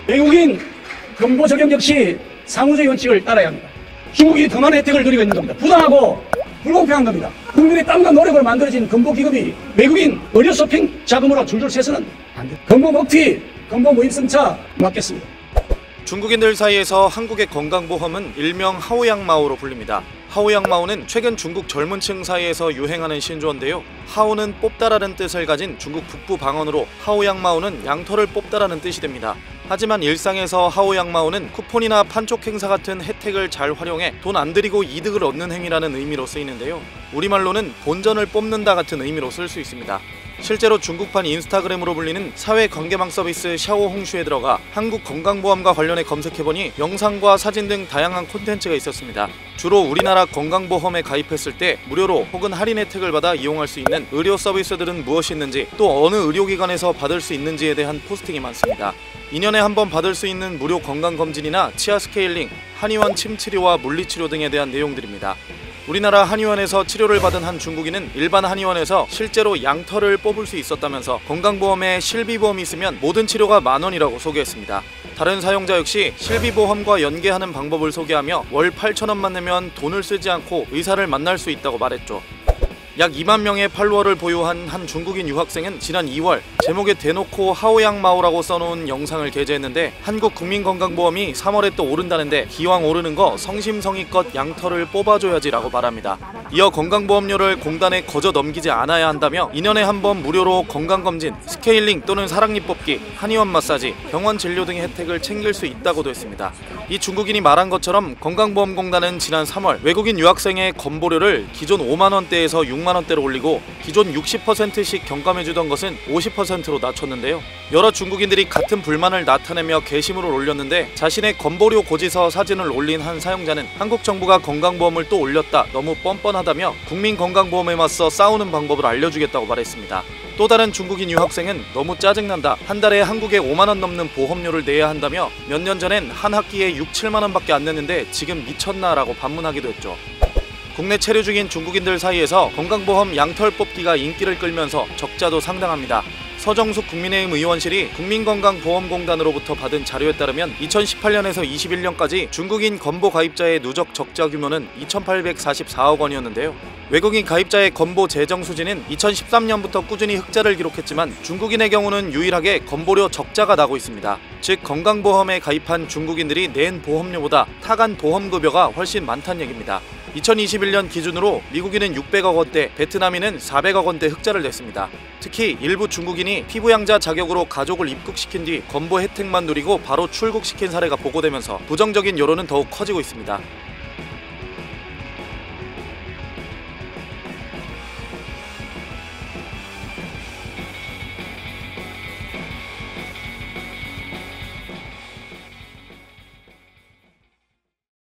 외국인 건보 적용 역시 상호주의 원칙을 따라야 합니다. 중국이 더 많은 혜택을 누리고 있는 겁니다. 부당하고 불공평한 겁니다. 국민의 땀과 노력으로 만들어진 건보 기금이 외국인 의료 쇼핑 자금으로 줄줄 새서는 안 됩니다. 건보 먹튀, 건보 무임승차 막겠습니다. 중국인들 사이에서 한국의 건강보험은 일명 하오양마오로 불립니다. 하오양마오는 최근 중국 젊은 층 사이에서 유행하는 신조어인데요. 하오는 뽑다라는 뜻을 가진 중국 북부 방언으로 하오양마오는 양털을 뽑다라는 뜻이 됩니다. 하지만 일상에서 하오양마오는 쿠폰이나 판촉 행사 같은 혜택을 잘 활용해 돈 안 들이고 이득을 얻는 행위라는 의미로 쓰이는데요. 우리말로는 본전을 뽑는다 같은 의미로 쓸 수 있습니다. 실제로 중국판 인스타그램으로 불리는 사회관계망 서비스 샤오홍슈에 들어가 한국 건강보험과 관련해 검색해보니 영상과 사진 등 다양한 콘텐츠가 있었습니다. 주로 우리나라 건강보험에 가입했을 때 무료로 혹은 할인 혜택을 받아 이용할 수 있는 의료 서비스들은 무엇이 있는지, 또 어느 의료기관에서 받을 수 있는지에 대한 포스팅이 많습니다. 2년에 한 번 받을 수 있는 무료 건강검진이나 치아 스케일링, 한의원 침치료와 물리치료 등에 대한 내용들입니다. 우리나라 한의원에서 치료를 받은 한 중국인은 일반 한의원에서 실제로 양털을 뽑을 수 있었다면서 건강보험에 실비보험이 있으면 모든 치료가 만원이라고 소개했습니다. 다른 사용자 역시 실비보험과 연계하는 방법을 소개하며 월 8,000원만 내면 돈을 쓰지 않고 의사를 만날 수 있다고 말했죠. 약 2만 명의 팔로워를 보유한 한 중국인 유학생은 지난 2월 제목에 대놓고 하오양마오라고 써놓은 영상을 게재했는데, 한국국민건강보험이 3월에 또 오른다는데 기왕 오르는 거 성심성의껏 양털을 뽑아줘야지 라고 말합니다. 이어 건강보험료를 공단에 거저 넘기지 않아야 한다며 2년에 한 번 무료로 건강검진, 스케일링 또는 사랑니 뽑기, 한의원 마사지, 병원 진료 등의 혜택을 챙길 수 있다고도 했습니다. 이 중국인이 말한 것처럼 건강보험공단은 지난 3월 외국인 유학생의 건보료를 기존 5만원대에서 6만원대로 올리고 기존 60%씩 경감해주던 것은 50%로 낮췄는데요. 여러 중국인들이 같은 불만을 나타내며 게시물을 올렸는데, 자신의 건보료 고지서 사진을 올린 한 사용자는 한국 정부가 건강보험을 또 올렸다, 너무 뻔뻔하다며 국민건강보험에 맞서 싸우는 방법을 알려주겠다고 말했습니다. 또 다른 중국인 유학생은 너무 짜증난다, 한 달에 한국에 5만원 넘는 보험료를 내야 한다며 몇 년 전엔 한 학기에 6, 7만원밖에 안 냈는데 지금 미쳤나 라고 반문하기도 했죠. 국내 체류 중인 중국인들 사이에서 건강보험 양털 뽑기가 인기를 끌면서 적자도 상당합니다. 서정숙 국민의힘 의원실이 국민건강보험공단으로부터 받은 자료에 따르면 2018년에서 21년까지 중국인 건보 가입자의 누적 적자 규모는 2,844억 원이었는데요. 외국인 가입자의 건보 재정 수지는 2013년부터 꾸준히 흑자를 기록했지만 중국인의 경우는 유일하게 건보료 적자가 나고 있습니다. 즉 건강보험에 가입한 중국인들이 낸 보험료보다 타간 보험급여가 훨씬 많다는 얘기입니다. 2021년 기준으로 미국인은 600억 원대, 베트남인은 400억 원대 흑자를 냈습니다. 특히 일부 중국인이 피부양자 자격으로 가족을 입국시킨 뒤 건보 혜택만 누리고 바로 출국시킨 사례가 보고되면서 부정적인 여론은 더욱 커지고 있습니다.